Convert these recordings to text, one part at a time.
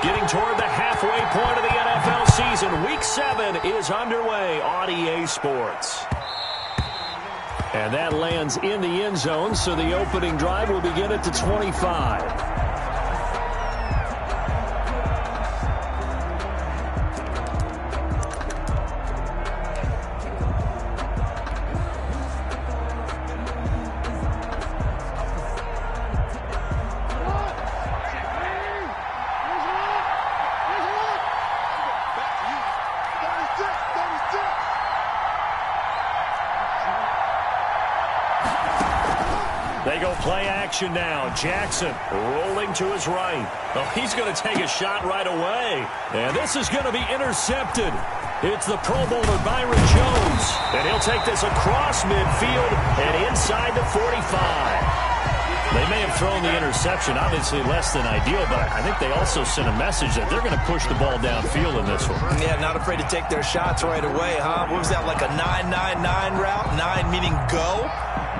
Getting toward the halfway point of the NFL season. Week 7 is underway on EA Sports. And that lands in the end zone, so the opening drive will begin at the 25. They go play action now. Jackson rolling to his right. Oh, he's going to take a shot right away. And this is going to be intercepted. It's the Pro Bowler Byron Jones. And he'll take this across midfield and inside the 45. They may have thrown the interception, obviously less than ideal, but I think they also sent a message that they're going to push the ball downfield in this one. Yeah, not afraid to take their shots right away, huh? What was that, like a 9-9-9 route? 9 meaning go?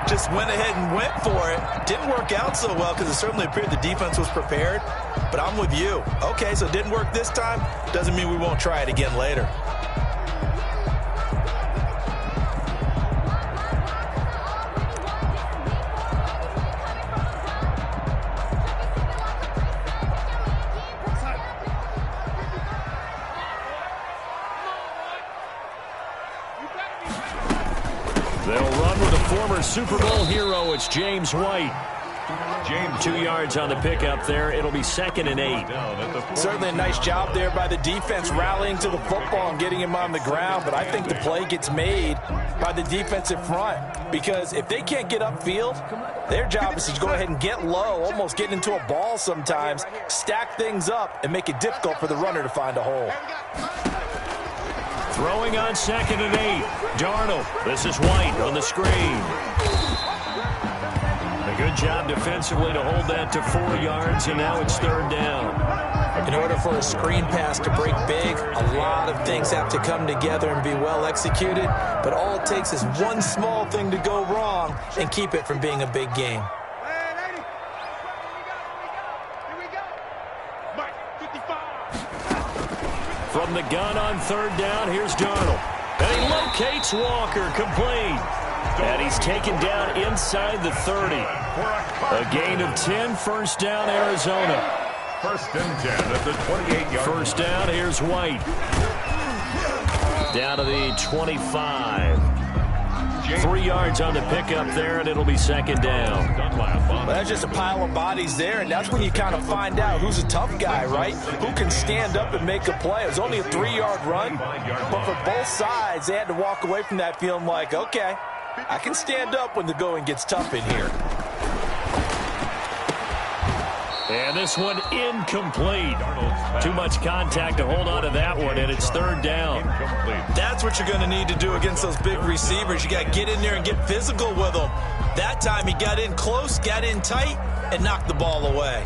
Just went ahead and went for it. Didn't work out so well because it certainly appeared the defense was prepared. But I'm with you. Okay, so it didn't work this time. Doesn't mean we won't try it again later. They'll run with a former Super Bowl hero. It's James White. 2 yards on the pickup there. It'll be 2nd and 8. Certainly a nice job there by the defense rallying to the football and getting him on the ground. But I think the play gets made by the defensive front. Because if they can't get upfield, their job is to go ahead and get low, almost get into a ball sometimes, stack things up, and make it difficult for the runner to find a hole. Throwing on 2nd and 8. Darnold. This is White on the screen. A good job defensively to hold that to 4 yards, and now it's 3rd down. In order for a screen pass to break big, a lot of things have to come together and be well executed, but all it takes is one small thing to go wrong and keep it from being a big game. From the gun on 3rd down, here's Darnold. And he locates Walker, complete. And he's taken down inside the 30. A gain of 10, 1st down, Arizona. 1st and 10 at the 28-yard line. 1st down, here's White. Down to the 25. 3 yards on the pickup there, and it'll be 2nd down. Well, that's just a pile of bodies there, and that's when you kind of find out who's a tough guy, right? Who can stand up and make a play. It was only a 3-yard run, but for both sides, they had to walk away from that feeling like, okay, I can stand up when the going gets tough in here. And this one incomplete. Too much contact to hold on to that one, and it's 3rd down. That's what you're going to need to do against those big receivers. You got to get in there and get physical with them. That time he got in close, got in tight, and knocked the ball away.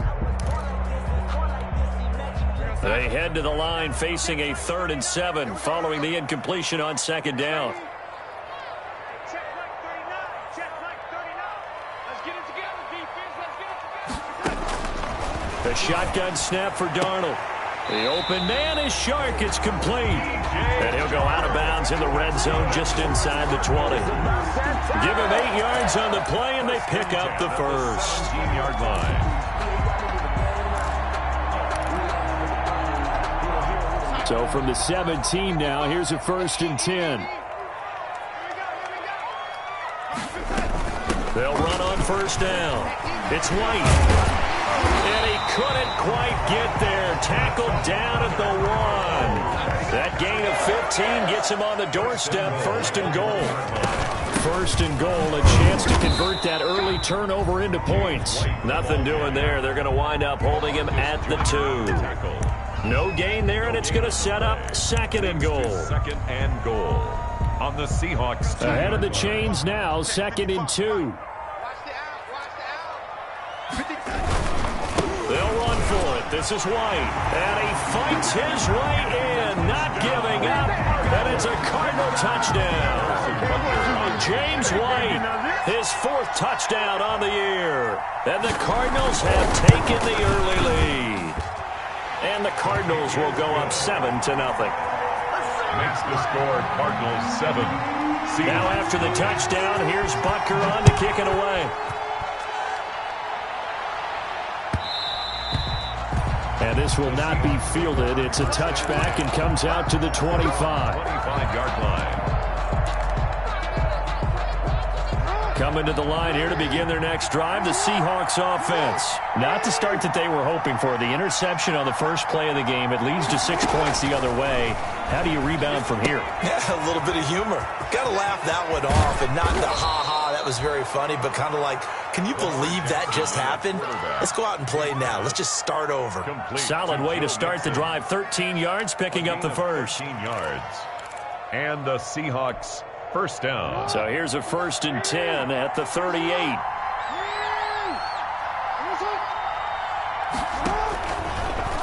They head to the line facing a 3rd and 7 following the incompletion on 2nd down. The shotgun snap for Darnold. The open man is Shark. It's complete. And he'll go out of bounds in the red zone just inside the 20. Give him 8 yards on the play, and they pick up the 1st. 15-yard line. So from the 17 now, here's a 1st and 10. They'll run on 1st down. It's White. And he couldn't quite get there. Tackled down at the 1. That gain of 15 gets him on the doorstep. 1st and goal. 1st and goal. A chance to convert that early turnover into points. Nothing doing there. They're going to wind up holding him at the 2. No gain there, and it's going to set up 2nd and goal. 2nd and goal on the Seahawks. Ahead of the chains now. 2nd and 2. They'll run for it. This is White. And he fights his way in, not giving up. And it's a Cardinal touchdown. James White, his 4th touchdown on the year. And the Cardinals have taken the early lead. And and the Cardinals will go up 7-0. Makes the score Cardinals 7. Now after the touchdown, here's Butker on to kick it away. And this will not be fielded. It's a touchback and comes out to the 25. 25-yard line. Coming to the line here to begin their next drive, the Seahawks offense. Not the start that they were hoping for. The interception on the first play of the game. It leads to 6 points the other way. How do you rebound from here? Yeah, a little bit of humor. Got to laugh that one off and not the ha-ha, that was very funny, but kind of like, can you believe that just happened? Let's go out and play now. Let's just start over. Solid way to start the drive. 13 yards, picking up the first. 13 yards. And the Seahawks first down. So here's a 1st and 10 at the 38.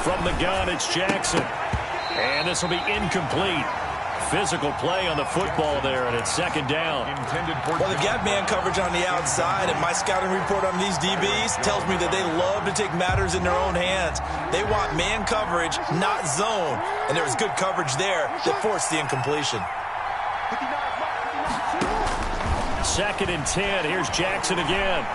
From the gun, it's Jackson. And this will be incomplete. Physical play on the football there, and it's 2nd down. Well, they've got man coverage on the outside, and my scouting report on these DBs tells me that they love to take matters in their own hands. They want man coverage, not zone. And there was good coverage there that forced the incompletion. 2nd and 10. Here's Jackson again.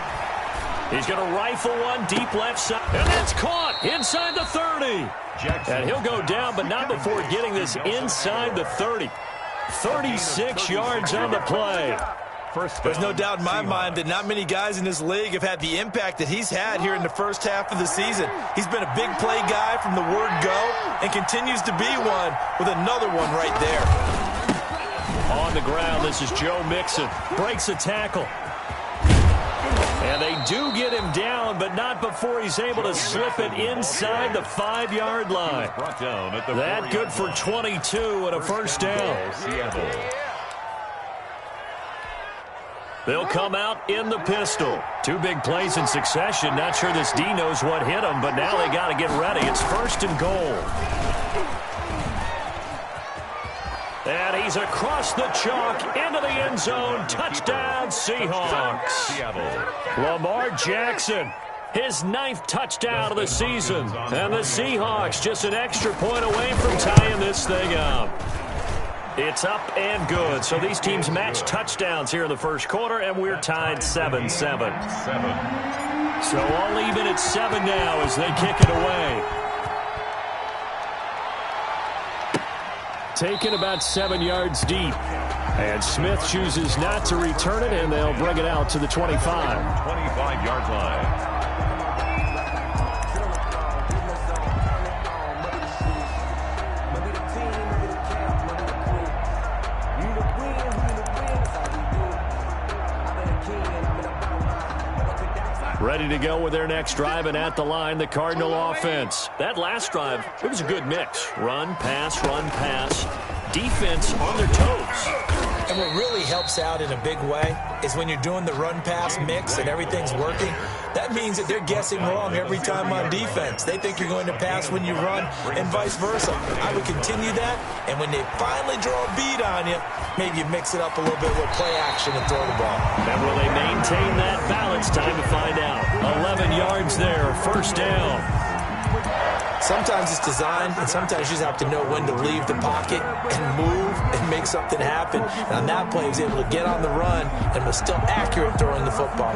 He's going to rifle one deep left side. And that's caught inside the 30. Jackson. And he'll go down, but not before getting this inside the 30. 36 yards on the play. There's no doubt in my mind that not many guys in this league have had the impact that he's had here in the first half of the season. He's been a big play guy from the word go and continues to be one with another one right there. On the ground, this is Joe Mixon. Breaks a tackle. And they do get him down, but not before he's able to slip it inside the 5-yard line. That good for 22 and a first down. They'll come out in the pistol. 2 big plays in succession. Not sure this D knows what hit him, but now they got to get ready. It's 1st and goal. And he's across the chalk into the end zone. Touchdown, Seahawks. Lamar Jackson, his 9th touchdown of the season. And the Seahawks just an extra point away from tying this thing up. It's up and good. So these teams match touchdowns here in the first quarter, and we're tied 7-7. So all even at 7 now as they kick it away. Taken about 7 yards deep. And Smith chooses not to return it, and they'll bring it out to the 25. 25-yard line. Ready to go with their next drive, and at the line, the Cardinal offense. That last drive, it was a good mix. Run, pass, defense on their toes. And what really helps out in a big way is when you're doing the run-pass mix and everything's working, that means that they're guessing wrong every time on defense. They think you're going to pass when you run and vice versa. I would continue that, and when they finally draw a bead on you, maybe you mix it up a little bit with play action and throw the ball. And will they maintain that balance? Time to find out. 11 yards there, 1st down. Sometimes it's designed, and sometimes you just have to know when to leave the pocket and move and make something happen. And on that play, he was able to get on the run and was still accurate throwing the football.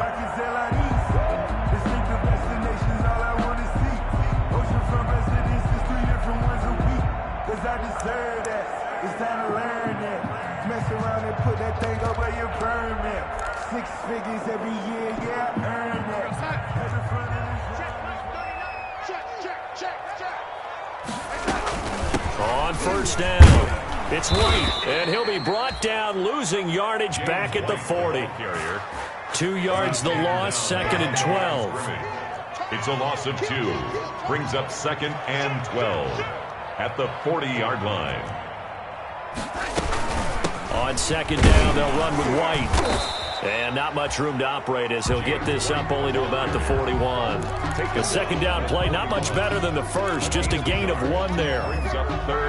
Six figures every year, yeah, earn that. On 1st down, it's White, and he'll be brought down, losing yardage back at the 40. 2 yards the loss, 2nd and 12. It's a loss of 2. Brings up 2nd and 12 at the 40-yard line. On 2nd down, they'll run with White. And not much room to operate as he'll get this up only to about the 41. The 2nd down play, not much better than the first, just a gain of 1 there.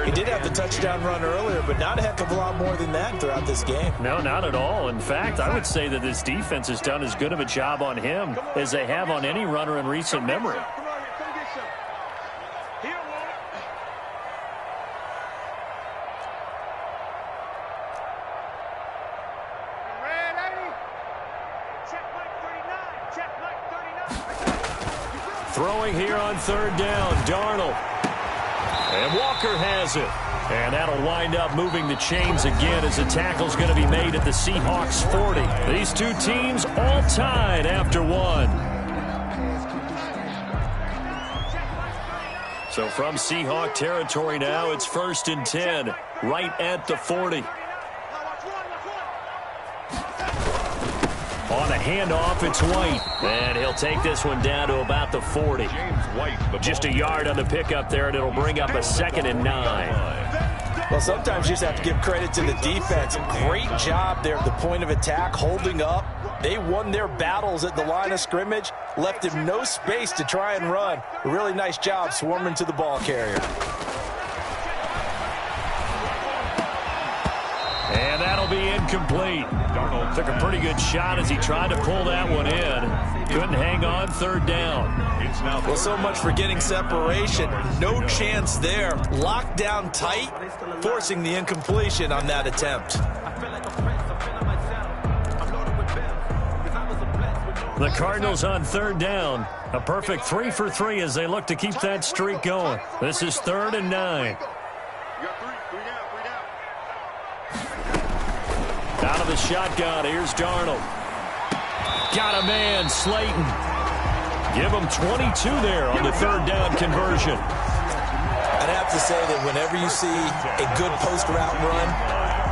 He did have the touchdown run earlier, but not a heck of a lot more than that throughout this game. No, not at all. In fact, I would say that this defense has done as good of a job on him as they have on any runner in recent memory. Throwing here on third down, Darnold. And Walker has it. And that'll wind up moving the chains again as the tackle's going to be made at the Seahawks 40. These two teams all tied after one. So from Seahawk territory now, it's 1st and 10, right at the 40. On the handoff, it's White. And he'll take this one down to about the 40. Just a yard on the pickup there, and it'll bring up a 2nd and 9. Well, sometimes you just have to give credit to the defense. Great job there at the point of attack, holding up. They won their battles at the line of scrimmage, left him no space to try and run. A really nice job swarming to the ball carrier. And that'll be incomplete. Darnold took a pretty good shot as he tried to pull that one in. Couldn't hang on, third down. Well, so much for getting separation. No chance there. Locked down tight, forcing the incompletion on that attempt. The Cardinals on third down. A perfect 3 for 3 as they look to keep that streak going. This is 3rd and 9. Out of the shotgun, here's Darnold. Got a man, Slayton. Give him 22 there on the third down conversion. I'd have to say that whenever you see a good post route run,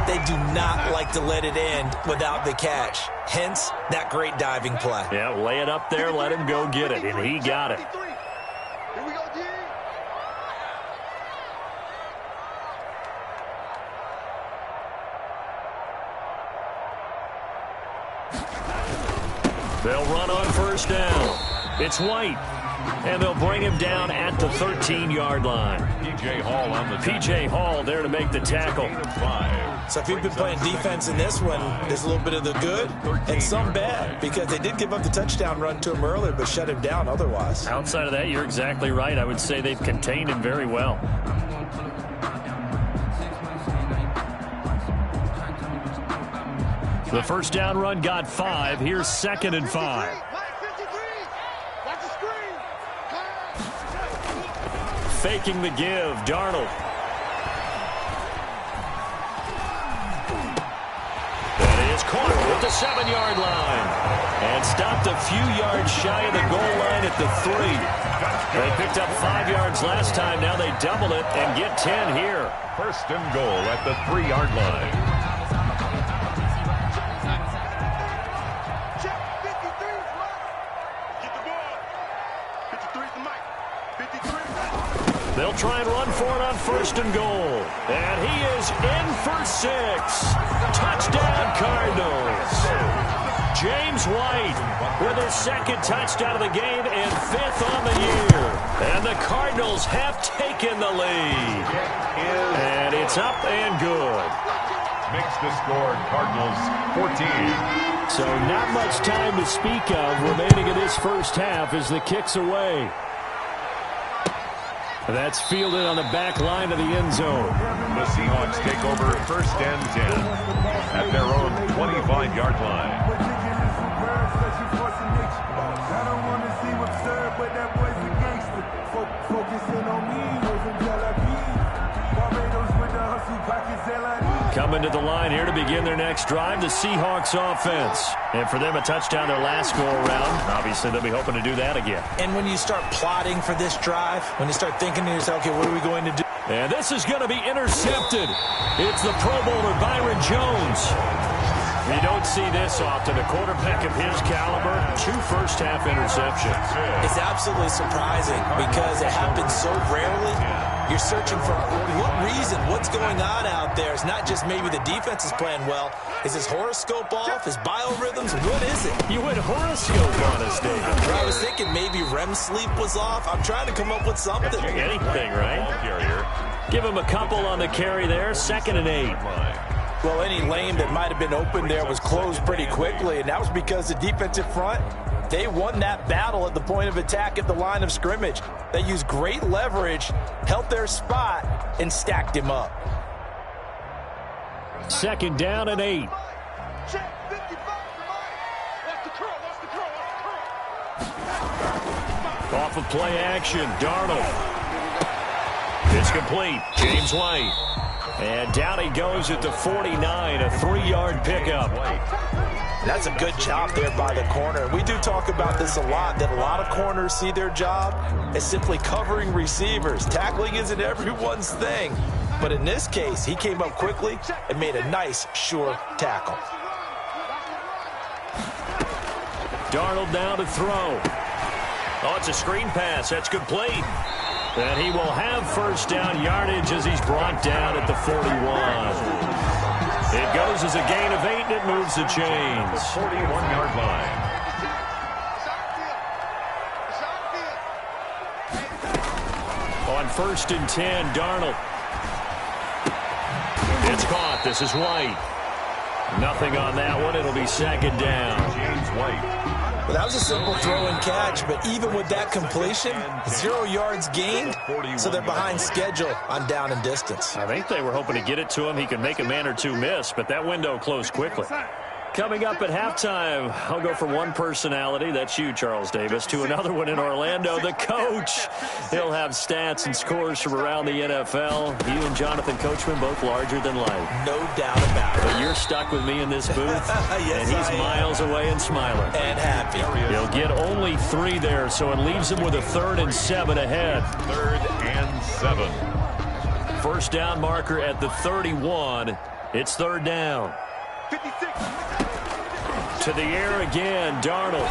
they do not like to let it end without the catch. Hence, that great diving play. Yeah, lay it up there, let him go get it, and he got it. They'll run on first down. It's White. And they'll bring him down at the 13-yard line. P.J. Hall there to make the tackle. So if you've been playing defense in this one, there's a little bit of the good and some bad, because they did give up the touchdown run to him earlier, but shut him down otherwise. Outside of that, you're exactly right. I would say they've contained him very well. The first down run got 5. Here's 2nd and 5. Faking the give, Darnold. That is caught at the 7-yard line. And stopped a few yards shy of the goal line at the 3. They picked up 5 yards last time. Now they double it and get 10 here. 1st and goal at the 3-yard line. They'll try and run for it on 1st and goal. And he is in for 6. Touchdown, Cardinals. James White with his 2nd touchdown of the game and 5th on the year. And the Cardinals have taken the lead. And it's up and good. Makes the score Cardinals 14. So not much time to speak of remaining in this first half as the kick's away. That's fielded on the back line of the end zone. The Seahawks take over 1st and 10 at their own 25-yard line. I don't want to seem absurd, but that boy's a gangster. Focusing on me, wasn't Barbados with the hustle pockets, Coming to the line here to begin their next drive, the Seahawks offense. And for them, a touchdown their last go-around. Obviously, they'll be hoping to do that again. And when you start plotting for this drive, when you start thinking to yourself, okay, what are we going to do? And this is going to be intercepted. It's the Pro Bowler, Byron Jones. You don't see this often. A quarterback of his caliber, 2 first-half interceptions. It's absolutely surprising because it happens so rarely. You're searching for what reason, what's going on out there. It's not just maybe the defense is playing well. Is his horoscope off? His biorhythms? What is it? You went horoscope on us, David. I was thinking maybe REM sleep was off. I'm trying to come up with something. Anything, right? Give him a couple on the carry there. 2nd and 8. Well, any lane that might have been open there was closed pretty quickly, and that was because the defensive front, they won that battle at the point of attack at the line of scrimmage. They used great leverage, held their spot, and stacked him up. 2nd down and 8. Off of play action, Darnold. It's complete. James White. And down he goes at the 49, a 3-yard pickup. That's a good job there by the corner. We do talk about this a lot, that a lot of corners see their job as simply covering receivers. Tackling isn't everyone's thing. But in this case, he came up quickly and made a nice, sure tackle. Darnold now to throw. Oh, it's a screen pass. That's complete. And he will have first down yardage as he's brought down at the 41. It goes as a gain of 8, and it moves the chains. 41-yard line. On 1st and 10, Darnold. It's caught. This is White. Nothing on that one. It'll be 2nd down. James White. Well, that was a simple throw and catch, but even with that completion, 0 yards gained, so they're behind schedule on down and distance. I think they were hoping to get it to him. He could make a man or two miss, but that window closed quickly. Coming up at halftime, I'll go from one personality, that's you, Charles Davis, to another one in Orlando, the coach. He'll have stats and scores from around the NFL. You and Jonathan Coachman, both larger than life. No doubt about it. But you're stuck with me in this booth, yes, and he's miles away and smiling. And happy. He'll get only 3 there, so it leaves him with a 3rd and 7 ahead. 3rd and 7. First down marker at the 31. It's 3rd down. 56. To the air again, Darnold.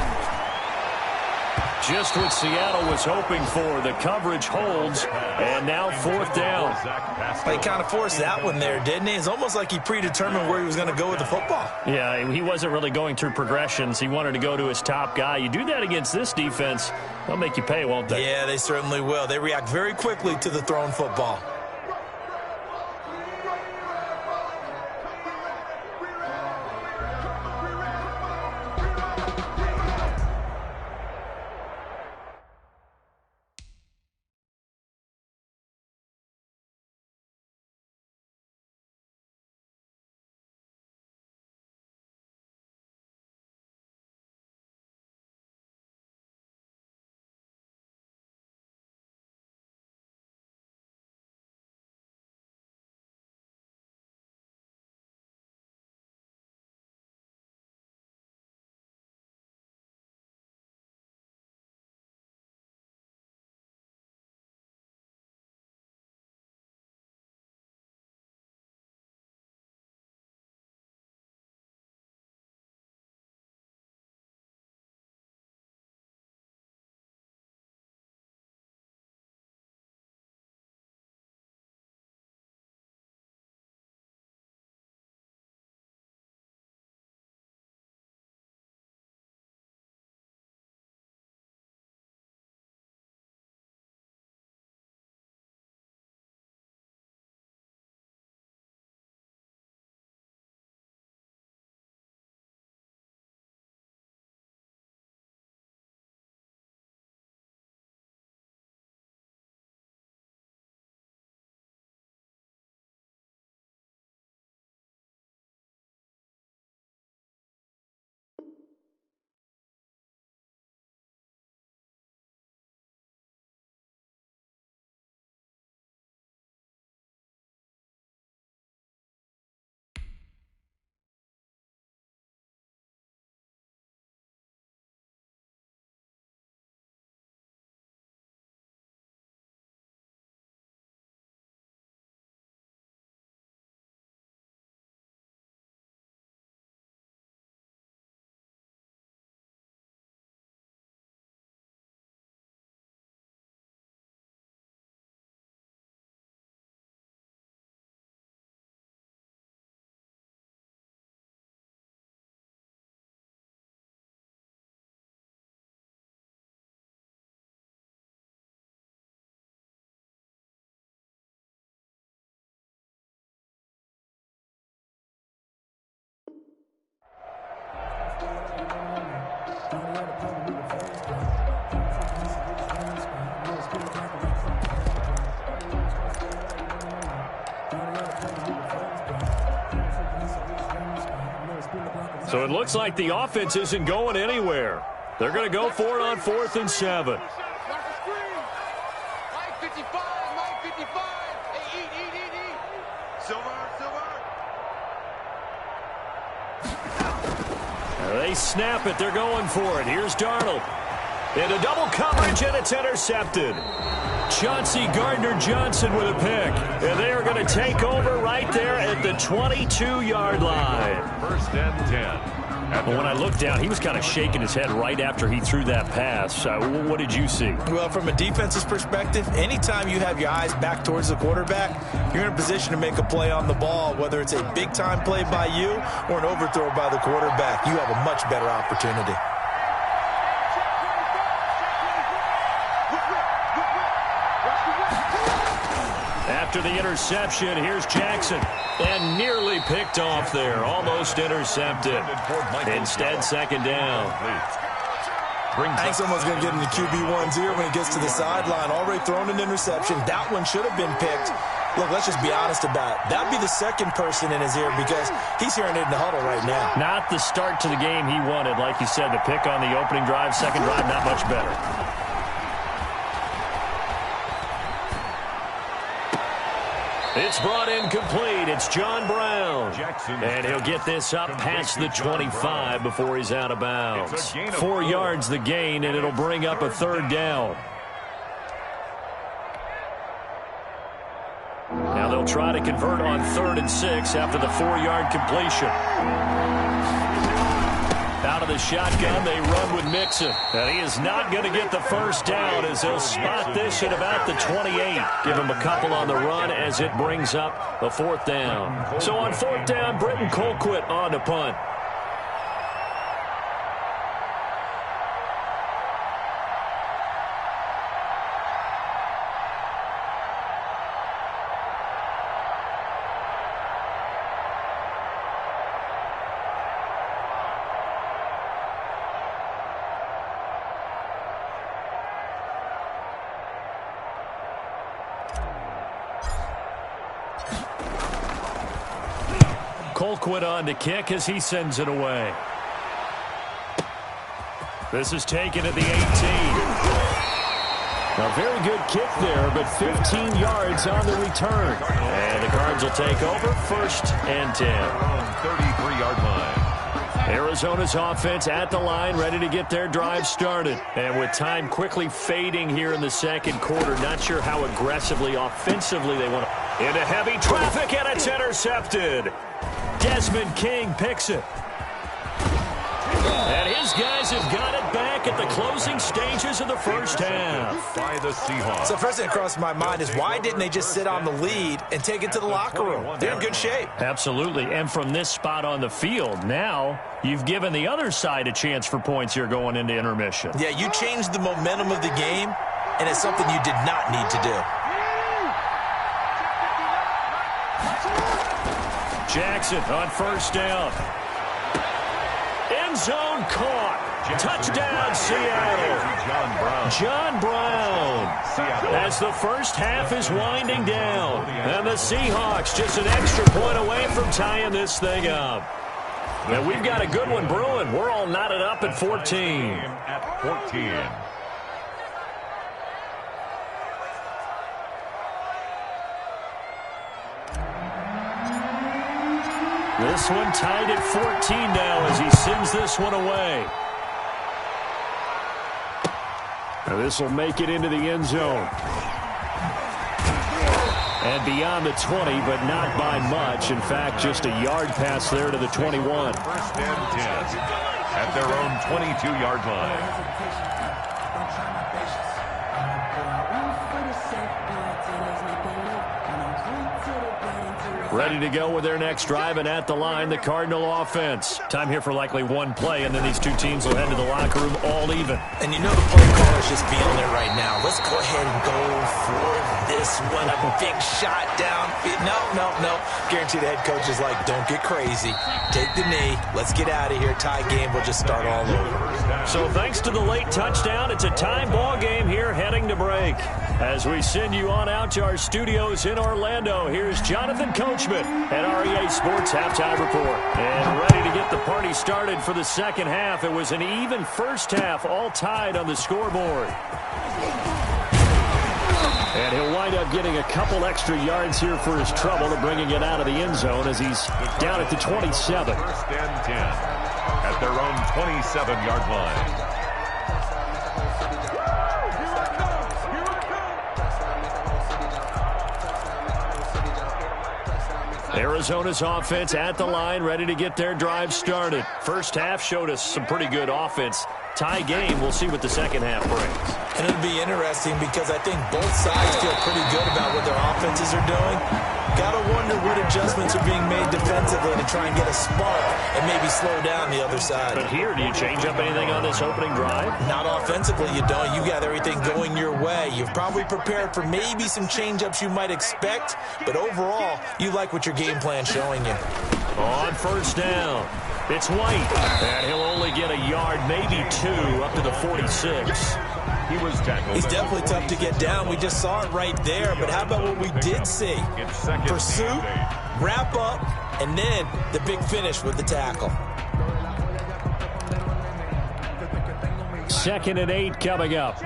Just what Seattle was hoping for. The coverage holds, and now 4th down. He kind of forced that one there, didn't he? It's almost like he predetermined where he was going to go with the football. Yeah, he wasn't really going through progressions. He wanted to go to his top guy. You do that against this defense, they'll make you pay, won't they? Yeah, they certainly will. They react very quickly to the thrown football. So it looks like the offense isn't going anywhere. They're going to go for it on 4th and 7. They snap it. They're going for it. Here's Darnold. Into double coverage, and it's intercepted. Chauncey Gardner-Johnson with a pick. And they are going to take over right there at the 22-yard line. First and 10. Well, when I looked down, he was kind of shaking his head right after he threw that pass. What did you see? Well, from a defense's perspective, anytime you have your eyes back towards the quarterback, you're in a position to make a play on the ball, whether it's a big-time play by you or an overthrow by the quarterback. You have a much better opportunity. After the interception, here's Jackson. And nearly picked off there. Almost intercepted. Instead, second down. I think someone's going to get in the QB1's ear when he gets to the sideline. Already thrown an interception. That one should have been picked. Look, let's just be honest about it. That'd be the second person in his ear because he's hearing it in the huddle right now. Not the start to the game he wanted. Like you said, the pick on the opening drive, second drive, not much better. It's brought in complete. It's John Brown. And he'll get this up past the 25 before he's out of bounds. 4 yards the gain, and it'll bring up a third down. Now they'll try to convert on 3rd and 6 after the 4-yard completion. Out of the shotgun, they run with Mixon. And he is not going to get the first down as they'll spot this at about the 28. Give him a couple on the run as it brings up a 4th down. So on 4th down, Britton Colquitt on to punt. Colquitt on to kick as he sends it away. This is taken at the 18. A very good kick there, but 15 yards on the return. And the Cards will take over 1st and 10. 33-yard line. Arizona's offense at the line, ready to get their drive started. And with time quickly fading here in the second quarter, not sure how aggressively, offensively they want to. Into heavy traffic, and it's intercepted. Desmond King picks it. And his guys have got it back at the closing stages of the first half. By the Seahawks. So first thing that crossed my mind is why didn't they just sit on the lead and take it to the locker room? They're in good shape. Absolutely. And from this spot on the field, now you've given the other side a chance for points here going into intermission. Yeah, you changed the momentum of the game, and it's something you did not need to do. Jackson on 1st down. End zone caught. Touchdown, Seattle. John Brown. As the first half is winding down. And the Seahawks just an extra point away from tying this thing up. And we've got a good one brewing. We're all knotted up at 14. At 14. This one tied at 14 now as he sends this one away. Now this will make it into the end zone. And beyond the 20, but not by much. In fact, just a yard pass there to the 21. 1st and 10 at their own 22-yard line. Ready to go with their next drive, and at the line, the Cardinal offense. Time here for likely one play, and then these two teams will head to the locker room all even. And you know the play caller's just feeling it right now. Let's go ahead and go for this one. A big shot down. No. Guarantee the head coach is like, don't get crazy. Take the knee. Let's get out of here. Tie game. We'll just start all over. So thanks to the late touchdown, it's a tie ball game here heading to break. As we send you on out to our studios in Orlando, here's Jonathan Coachman at REA Sports Halftime Report. And ready to get the party started for the second half. It was an even first half, all tied on the scoreboard. And he'll wind up getting a couple extra yards here for his trouble to bringing it out of the end zone as he's down at the 27. First and 10 at their own 27-yard line. Arizona's offense at the line, ready to get their drive started. First half showed us some pretty good offense. Tie game, we'll see what the second half brings. And it'll be interesting because I think both sides feel pretty good about what their offenses are doing. Gotta wonder what adjustments are being made defensively to try and get a spark and maybe slow down the other side. But here, do you change up anything on this opening drive? Not offensively, you don't. You got everything going your way. You've probably prepared for maybe some change-ups you might expect, but overall, you like what your game plan's showing you. On first down, it's White, and he'll only get a yard, maybe two, up to the 46. He was tackled. He's definitely tough to get down. We just saw it right there. But how about what we did see? Pursuit, wrap up, and then the big finish with the tackle. 2nd and 8 coming up.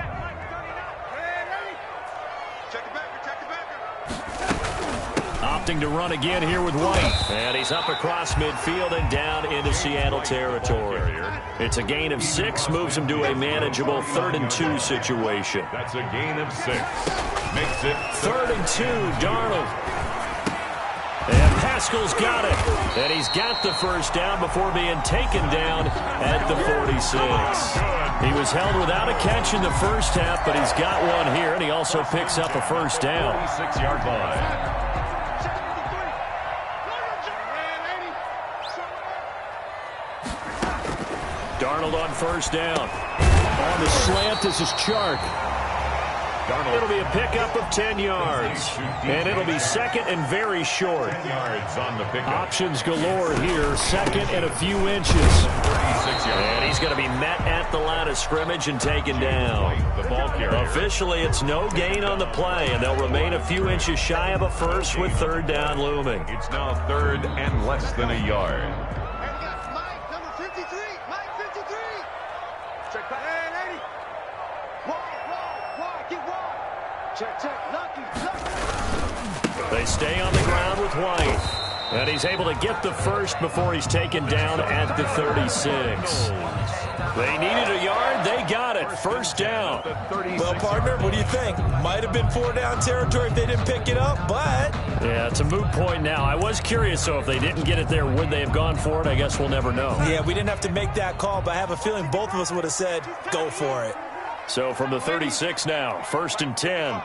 Opting to run again here with White. And he's up across midfield and down into Seattle territory. It's a gain of 6, moves him to a manageable 3rd and 2 situation. That's a gain of 6. Makes it 3rd and 2, Darnold. And Pascal's got it. And he's got the first down before being taken down at the 46. He was held without a catch in the first half, but he's got one here, and he also picks up a first down. 46-yard line. Darnold on first down. On the slant, this is Chark. Darnold. It'll be a pickup of 10 yards. And it'll be second and very short. 10 yards on the pickup. Options galore here. Second and a few inches. 36 yards. And he's going to be met at the line of scrimmage and taken down. The ball carrier. Officially, it's no gain on the play, and they'll remain a few inches shy of a first with 3rd down looming. It's now 3rd and less than a yard. They stay on the ground with White. And he's able to get the first before he's taken down at the 36. They needed a yard. They got it. First down. Well, partner, what do you think? Might have been 4-down territory if they didn't pick it up, but... Yeah, it's a moot point now. I was curious, so if they didn't get it there, would they have gone for it? I guess we'll never know. Yeah, we didn't have to make that call, but I have a feeling both of us would have said, go for it. So from the 36 now, 1st and 10.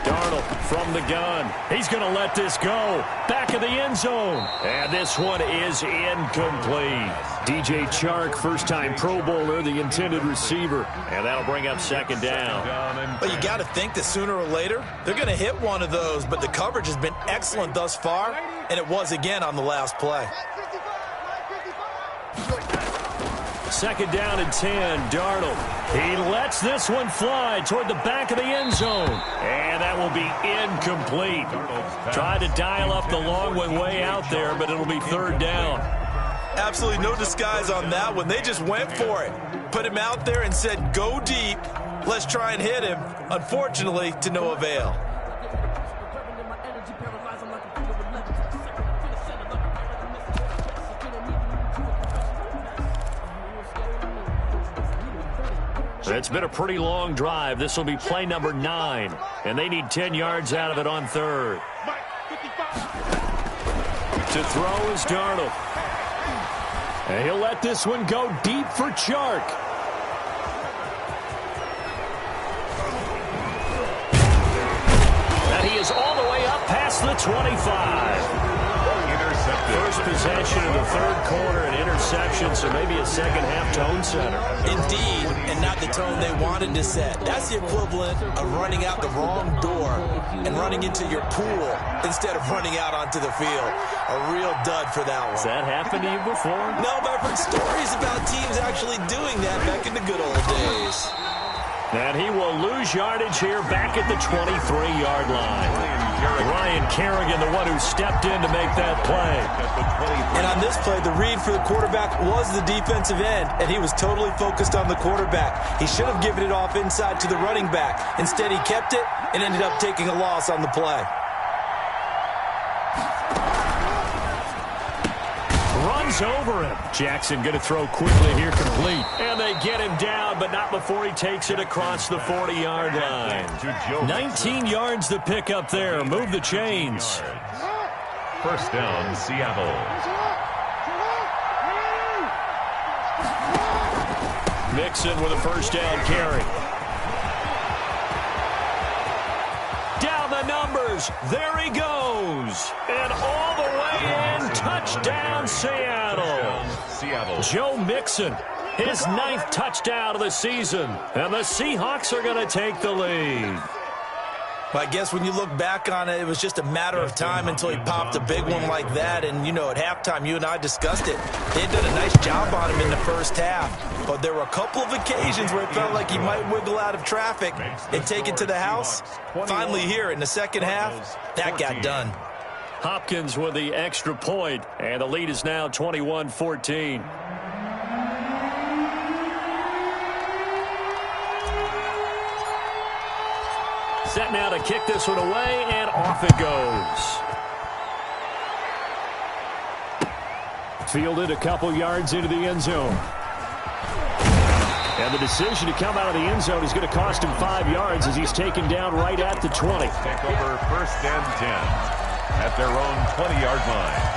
Darnold from the gun. He's going to let this go. Back of the end zone. And this one is incomplete. DJ Chark, first-time Pro Bowler, the intended receiver. And that'll bring up 2nd down. But you got to think that sooner or later, they're going to hit one of those. But the coverage has been excellent thus far, and it was again on the last play. 2nd down and 10, Darnold. He lets this one fly toward the back of the end zone. And that will be incomplete. Tried to dial up the long one way out there, but it'll be 3rd down. Absolutely no disguise on that one. They just went for it. Put him out there and said, go deep. Let's try and hit him. Unfortunately, to no avail. It's been a pretty long drive. This will be play number 9. And they need 10 yards out of it on 3rd. To throw is Darnold. And he'll let this one go deep for Chark. And he is all the way up past the 25. First possession of the 3rd quarter, an interception, so maybe a second-half tone setter. Indeed, and not the tone they wanted to set. That's the equivalent of running out the wrong door and running into your pool instead of running out onto the field. A real dud for that one. Has that happened to you before? No, but I've heard stories about teams actually doing that back in the good old days. And he will lose yardage here back at the 23-yard line. Ryan Kerrigan, the one who stepped in to make that play. And on this play, the read for the quarterback was the defensive end, and he was totally focused on the quarterback. He should have given it off inside to the running back. Instead, he kept it and ended up taking a loss on the play. Runs over him. Jackson going to throw quickly here, complete. And they get him down, but not before he takes it across the 40-yard line. 19 yards to pick up there. Move the chains. First down, Seattle. Mixon with a first down carry. Down the numbers. There he goes. And all the way in. Touchdown, Seattle. Joe Mixon, his 9th touchdown of the season. And the Seahawks are going to take the lead. Well, I guess when you look back on it, it was just a matter of time until he popped a big one like that. And, you know, at halftime, you and I discussed it. They had done a nice job on him in the first half. But there were a couple of occasions where it felt like he might wiggle out of traffic and take it to the house. Finally here in the second half, that got done. Hopkins with the extra point, and the lead is now 21-14. Set now to kick this one away, and off it goes. Fielded a couple yards into the end zone. And the decision to come out of the end zone is going to cost him 5 yards as he's taken down right at the 20. Take over first and 10 at their own 20-yard line.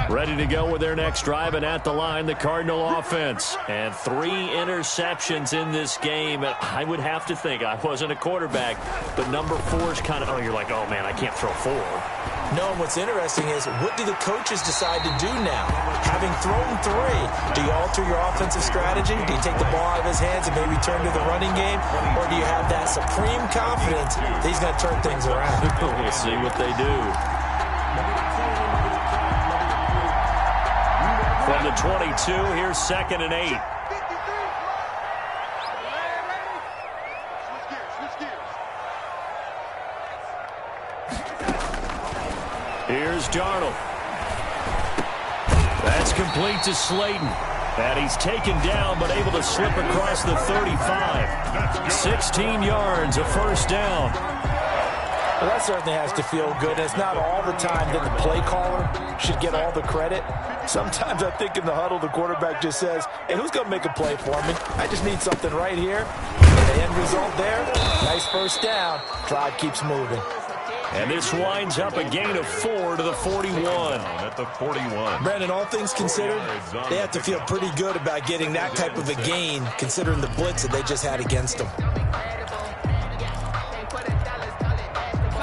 Ready to go with their next drive, and at the line, the Cardinal offense. And 3 interceptions in this game. And I would have to think, I wasn't a quarterback, but number 4 is kind of, oh, you're like, oh, man, I can't throw 4. No, and what's interesting is, what do the coaches decide to do now? Having thrown 3, do you alter your offensive strategy? Do you take the ball out of his hands and maybe turn to the running game? Or do you have that supreme confidence that he's going to turn things around? We'll see what they do. From the 22, here's 2nd and 8. Here's Darnold. That's complete to Slayton. And he's taken down but able to slip across the 35. 16 yards, a first down. Well, that certainly has to feel good. It's not all the time that the play caller should get all the credit. Sometimes I think in the huddle, the quarterback just says, hey, who's going to make a play for me? I just need something right here. And the end result there, nice first down. Drive keeps moving. And this winds up a gain of 4 to the 41. At the 41. Brandon, all things considered, they have to feel pretty good about getting that type of a gain, considering the blitz that they just had against them.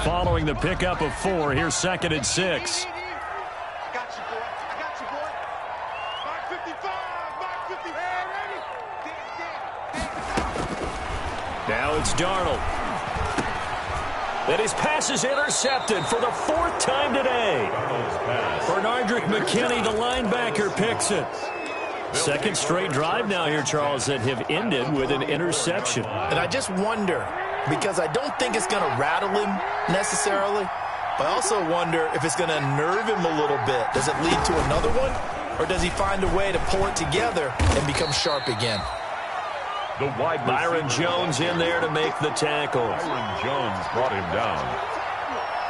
Following the pickup of 4, here's 2nd and 6. Now it's Darnold. And his pass is intercepted for the 4th time today. Bernardrick McKinney, the linebacker, picks it. 2nd straight drive now here, Charles, that have ended with an interception. And I just wonder, because I don't think it's going to rattle him necessarily, but I also wonder if it's going to nerve him a little bit. Does it lead to another one, or does he find a way to pull it together and become sharp again? The wide Byron Jones in there to make the tackle. Byron Jones brought him down.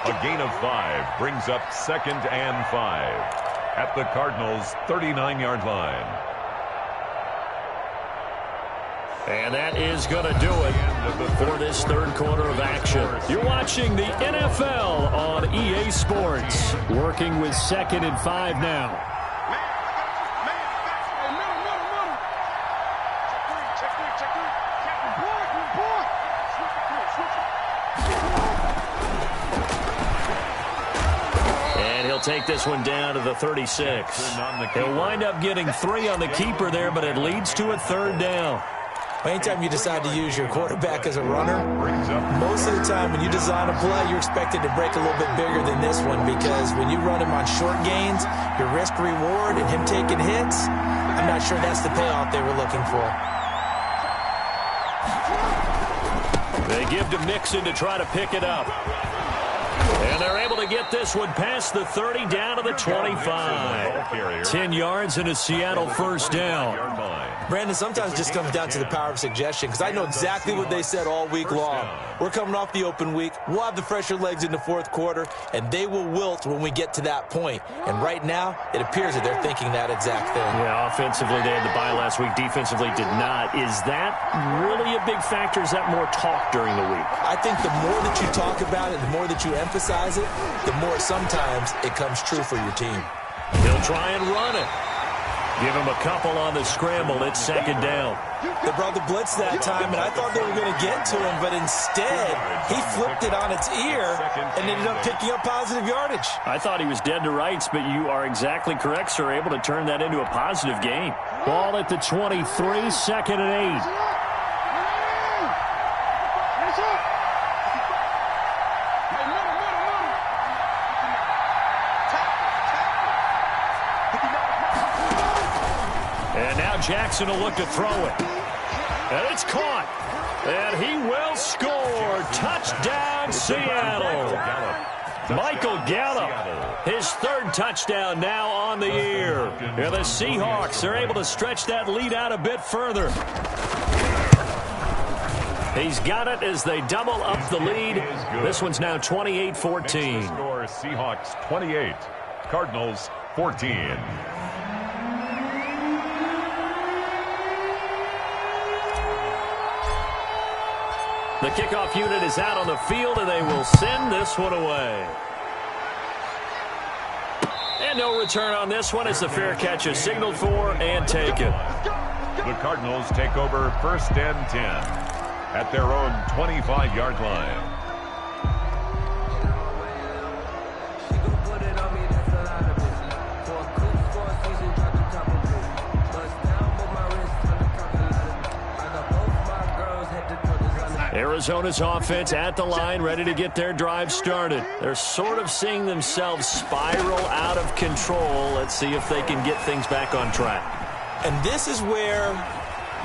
A gain of 5 brings up 2nd and 5 at the Cardinals' 39-yard line. And that is going to do it for this 3rd quarter of action. You're watching the NFL on EA Sports. Working with 2nd and 5 now. Take this one down to the 36. He'll wind up getting 3 on the keeper there, but it leads to a 3rd down. Anytime you decide to use your quarterback as a runner, most of the time when you design a play, you're expected to break a little bit bigger than this one, because when you run him on short gains, your risk-reward and him taking hits, I'm not sure that's the payoff they were looking for. They give to Mixon to try to pick it up. And they're able to get this one past the 30 down to the 25. 10 yards and a Seattle first down. Brandon, sometimes it just comes down to the power of suggestion, because I know exactly what they said all week long. We're coming off the open week. We'll have the fresher legs in the fourth quarter, and they will wilt when we get to that point. And right now, it appears that they're thinking that exact thing. Yeah, offensively, they had the bye last week. Defensively, did not. Is that really a big factor? Is that more talk during the week? I think the more that you talk about it, the more that you emphasize it, the more sometimes it comes true for your team. He'll try and run it. Give him a couple on the scramble. It's second down. They brought the blitz that time, and I thought they were going to get to him, but instead, he flipped it on its ear and ended up picking up positive yardage. I thought he was dead to rights, but you are exactly correct, sir. Able to turn that into a positive gain. Ball at the 23, second and 8. Jackson will look to throw it. And it's caught. And he will score. Touchdown, Seattle. Michael Gallup, his third touchdown now on the year. And the Seahawks are able to stretch that lead out a bit further. He's got it as they double up the lead. This one's now 28-14. Score Seahawks 28, Cardinals 14. The kickoff unit is out on the field, and they will send this one away. And no return on this one as the fair catch is signaled for and taken. The Cardinals take over first and 10 at their own 25-yard line. Arizona's offense at the line, ready to get their drive started. They're sort of seeing themselves spiral out of control. Let's see if they can get things back on track. And this is where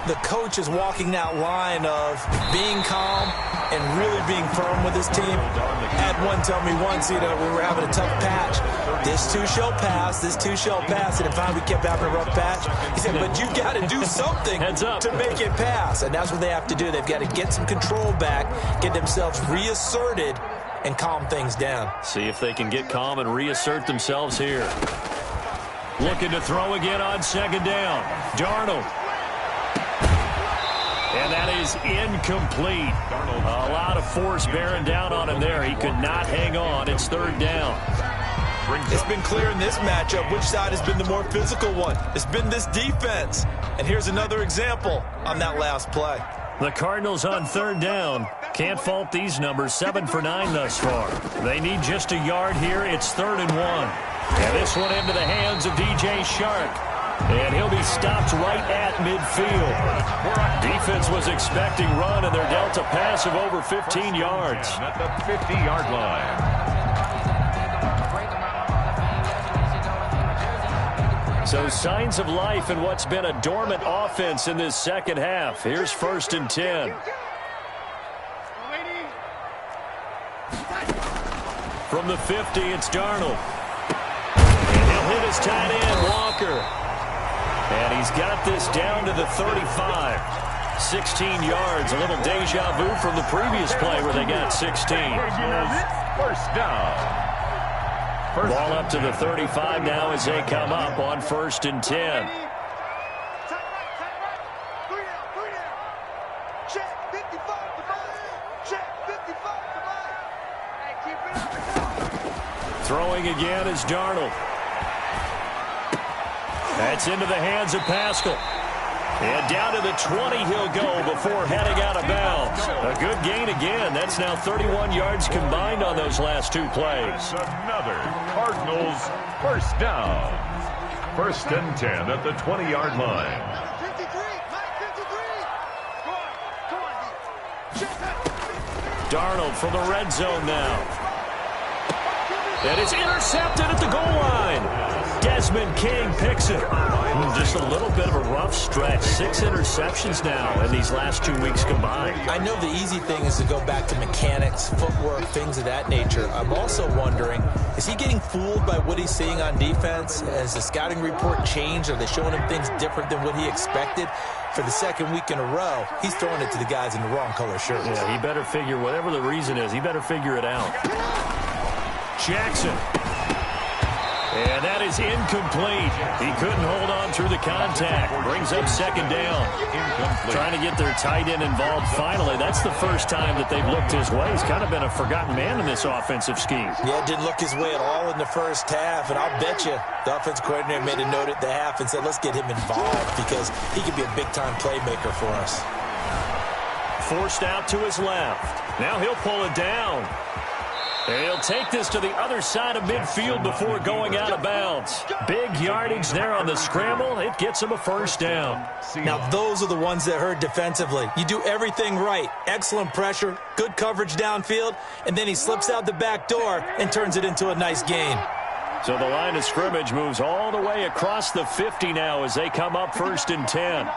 the coach is walking that line of being calm and really being firm with his team. Had one tell me once, we were having a tough patch. This too shall pass, this too shall pass. And finally we kept having a rough patch. He said, but you got to do something to make it pass. And that's what they have to do. They've got to get some control back, get themselves reasserted, and calm things down. See if they can get calm and reassert themselves here. Looking to throw again on second down. Darnold. And that is incomplete. A lot of force bearing down on him there. He could not hang on. It's third down. It's been clear in this matchup which side has been the more physical one. It's been this defense. And here's another example on that last play. The Cardinals on third down. Can't fault these numbers. 7 for 9 thus far. They need just a yard here. It's 3rd and 1. And this one into the hands of DJ Shark. And he'll be stopped right at midfield. Defense was expecting run, and they're dealt a pass of over 15 yards. At the 50-yard line. So signs of life in what's been a dormant offense in this second half. Here's 1st and 10. From the 50, it's Darnold. And he'll hit his tight end, Walker. And he's got this down to the 35. 16 yards, a little deja vu from the previous play where they got 16. First down. Ball up to the 35 now as they come up on 1st and 10. Throwing again is Darnold. That's into the hands of Pascal. And down to the 20 he'll go before heading out of bounds. A good gain again. That's now 31 yards combined on those last two plays. Another Cardinals first down. 1st and 10 at the 20-yard line. Darnold from the red zone now. And it's intercepted at the goal line. Desmond King picks it. Just a little bit of a rough stretch. 6 interceptions now in these last 2 weeks combined. I know the easy thing is to go back to mechanics, footwork, things of that nature. I'm also wondering, is he getting fooled by what he's seeing on defense? Has the scouting report changed? Are they showing him things different than what he expected? For the second week in a row, he's throwing it to the guys in the wrong color shirts. Yeah, he better figure, whatever the reason is, he better figure it out. Jackson. And that is incomplete. He couldn't hold on through the contact. Brings up second down. Trying to get their tight end involved finally. That's the first time that they've looked his way. He's kind of been a forgotten man in this offensive scheme. Yeah, it didn't look his way at all in the first half. And I'll bet you the offensive coordinator made a note at the half and said, let's get him involved because he could be a big-time playmaker for us. Forced out to his left. Now he'll pull it down. And he'll take this to the other side of midfield before going out of bounds. Big yardage there on the scramble. It gets him a first down. Now, those are the ones that hurt defensively. You do everything right. Excellent pressure, good coverage downfield, and then he slips out the back door and turns it into a nice gain. So the line of scrimmage moves all the way across the 50 now as they come up 1st and 10.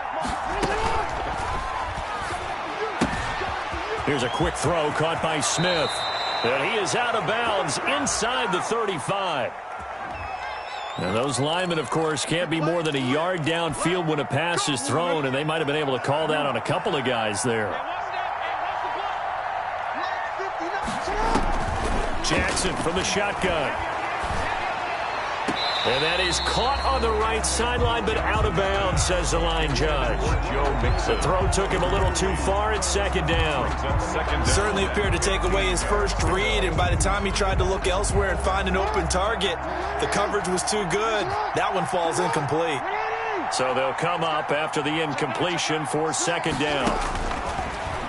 Here's a quick throw caught by Smith. And he is out of bounds inside the 35. Now those linemen, of course, can't be more than a yard downfield when a pass is thrown, and they might have been able to call that on a couple of guys there. Jackson from the shotgun. And that is caught on the right sideline, but out of bounds, says the line judge. The throw took him a little too far at second down. Certainly appeared to take away his first read, and by the time he tried to look elsewhere and find an open target, the coverage was too good. That one falls incomplete. So they'll come up after the incompletion for second down.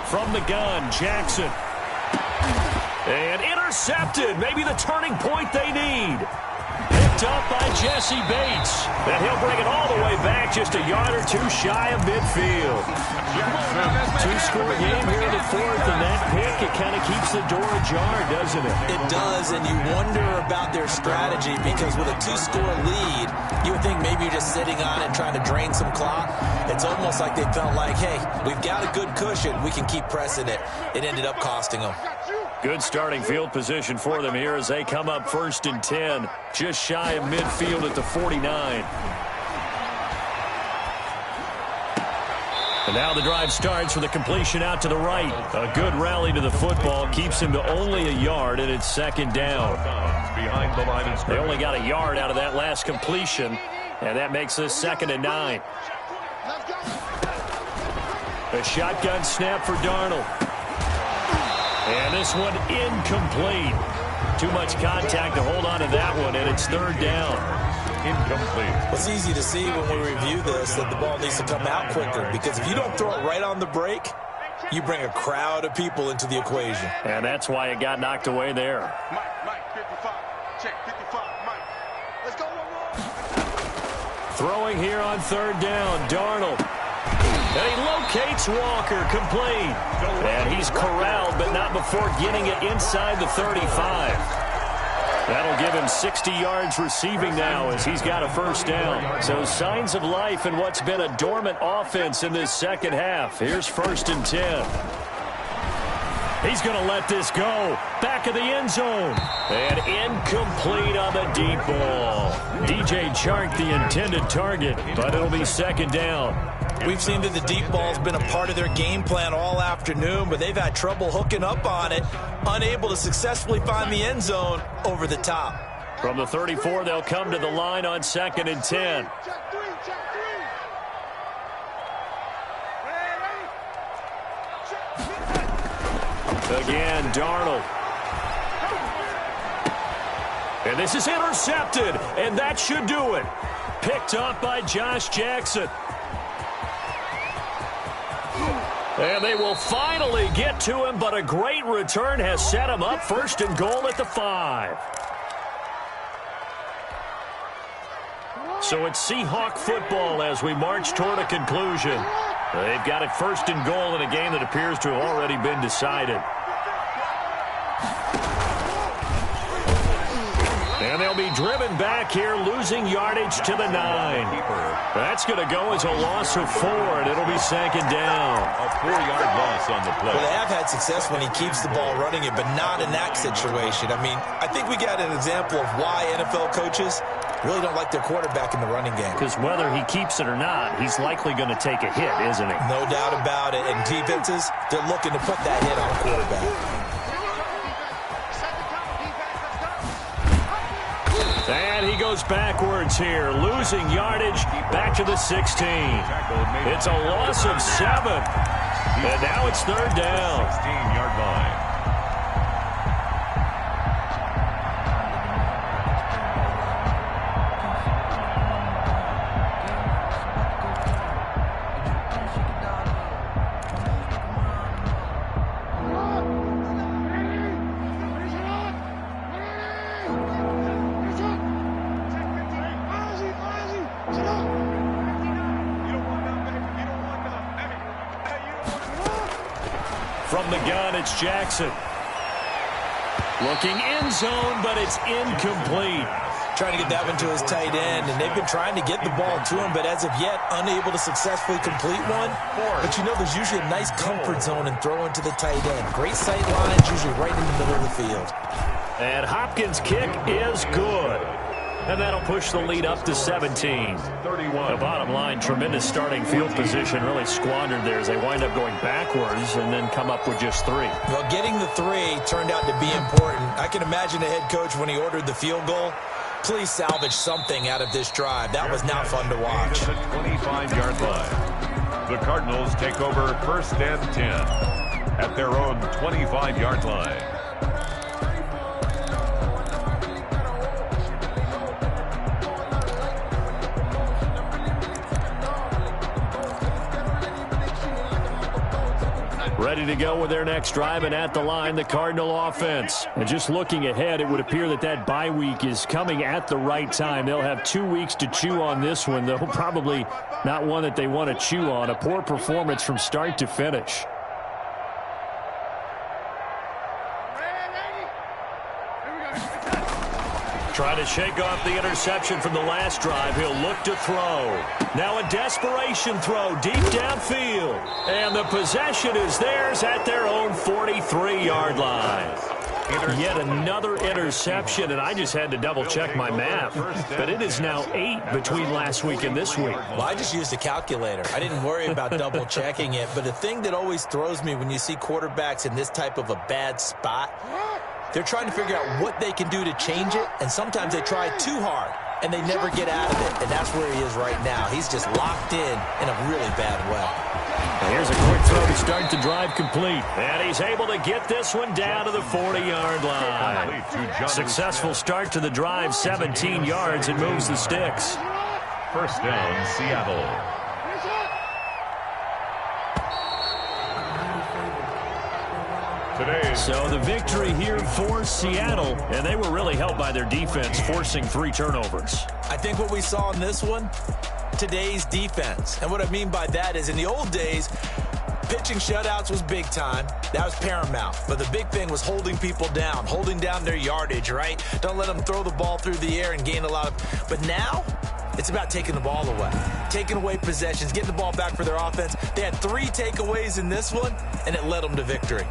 From the gun, Jackson. And intercepted. Maybe the turning point they need. Picked up by Jesse Bates. And he'll bring it all the way back just a yard or two shy of midfield. Two-score game here in the 4th, and that pick, it kind of keeps the door ajar, doesn't it? It does, and you wonder about their strategy because with a 2-score lead, you would think maybe you're just sitting on it trying to drain some clock. It's almost like they felt like, hey, we've got a good cushion. We can keep pressing it. It ended up costing them. Good starting field position for them here as they come up 1st and 10, just shy of midfield at the 49. And now the drive starts with a completion out to the right. A good rally to the football keeps him to only a yard, and it's second down. Behind the line of They scrimmage. only got a yard out of that last completion, and that makes this 2nd and 9. A shotgun snap for Darnold. And this one incomplete. Too much contact to hold on to that one, and it's 3rd down. Incomplete. Well, it's easy to see when we review this that the ball needs to come out quicker because if you don't throw it right on the break, you bring a crowd of people into the equation. And that's why it got knocked away there. Mike, 55. Check 55. Mike. Let's go. Throwing here on 3rd down, Darnold. And he locates Walker, complete. And he's corralled, but not before getting it inside the 35. That'll give him 60 yards receiving now as he's got a first down. So signs of life in what's been a dormant offense in this second half. Here's 1st and 10. He's going to let this go. Back of the end zone. And incomplete on the deep ball. DJ Chark, the intended target, but it'll be 2nd down. We've seen that the deep ball's been a part of their game plan all afternoon, but they've had trouble hooking up on it, unable to successfully find the end zone over the top. From the 34, they'll come to the line on 2nd and 10. Again, Darnold. And this is intercepted, and that should do it. Picked up by Josh Jackson. And they will finally get to him, but a great return has set him up 1st and goal at the 5. So it's Seahawk football as we march toward a conclusion. They've got it 1st and goal in a game that appears to have already been decided. And they'll be driven back here, losing yardage to the 9. That's going to go as a loss of 4, and it'll be 2nd down. A 4-yard loss on the play. Well, they have had success when he keeps the ball running it, but not in that situation. I mean, I think we got an example of why NFL coaches really don't like their quarterback in the running game. Because whether he keeps it or not, he's likely going to take a hit, isn't he? No doubt about it. And defenses, they're looking to put that hit on a quarterback. And he goes backwards here, losing yardage back to the 16. It's a loss of 7. And now it's 3rd down. 16-yard line. From the gun, it's Jackson. Looking end zone, but it's incomplete. Trying to get that one to his tight end, and they've been trying to get the ball to him, but as of yet, unable to successfully complete one. But you know, there's usually a nice comfort zone in throwing to the tight end. Great sight lines, usually right in the middle of the field. And Hopkins' kick is good. And that'll push the lead up to 17. 31. The bottom line, tremendous starting field position, really squandered there as they wind up going backwards and then come up with just 3. Well, getting the 3 turned out to be important. I can imagine the head coach when he ordered the field goal. Please salvage something out of this drive. That was not fun to watch. The 25-yard line. The Cardinals take over 1st and 10 at their own 25-yard line. Ready to go with their next drive, and at the line, the Cardinal offense. And just looking ahead, it would appear that that bye week is coming at the right time. They'll have 2 weeks to chew on this one, though probably not one that they want to chew on. A poor performance from start to finish. Trying to shake off the interception from the last drive. He'll look to throw. Now a desperation throw deep downfield. And the possession is theirs at their own 43-yard line. Yet another interception, and I just had to double-check my math. But it is now 8 between last week and this week. Well, I just used a calculator. I didn't worry about double-checking it. But the thing that always throws me when you see quarterbacks in this type of a bad spot, they're trying to figure out what they can do to change it, and sometimes they try too hard, and they never get out of it, and that's where he is right now. He's just locked in a really bad way. And here's a quick throw to start the drive complete, and he's able to get this one down to the 40-yard line. Successful start to the drive, 17 yards, and moves the sticks. 1st down, Seattle. So the victory here for Seattle, and they were really helped by their defense, forcing 3 turnovers. I think what we saw in this one, today's defense. And what I mean by that is in the old days, pitching shutouts was big time. That was paramount. But the big thing was holding people down, holding down their yardage, right? Don't let them throw the ball through the air and gain a lot of... But now, it's about taking the ball away, taking away possessions, getting the ball back for their offense. They had 3 takeaways in this one, and it led them to victory.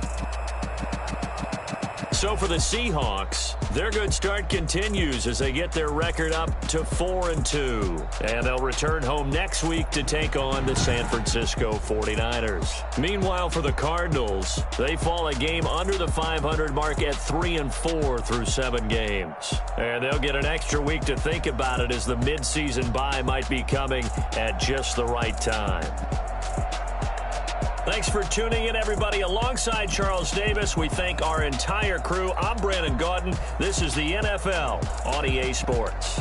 So for the Seahawks, their good start continues as they get their record up to 4-2. And they'll return home next week to take on the San Francisco 49ers. Meanwhile, for the Cardinals, they fall a game under the 500 mark at 3-4 through 7 games. And they'll get an extra week to think about it as the midseason bye might be coming at just the right time. Thanks for tuning in, everybody. Alongside Charles Davis, we thank our entire crew. I'm Brandon Gaudin. This is the NFL on EA Sports.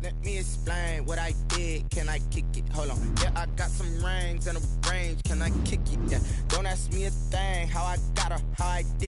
Let me explain what I did. Can I kick it? Hold on. Yeah, I got some rings and a range. Can I kick it? Yeah. Don't ask me a thing. How I got her, how I did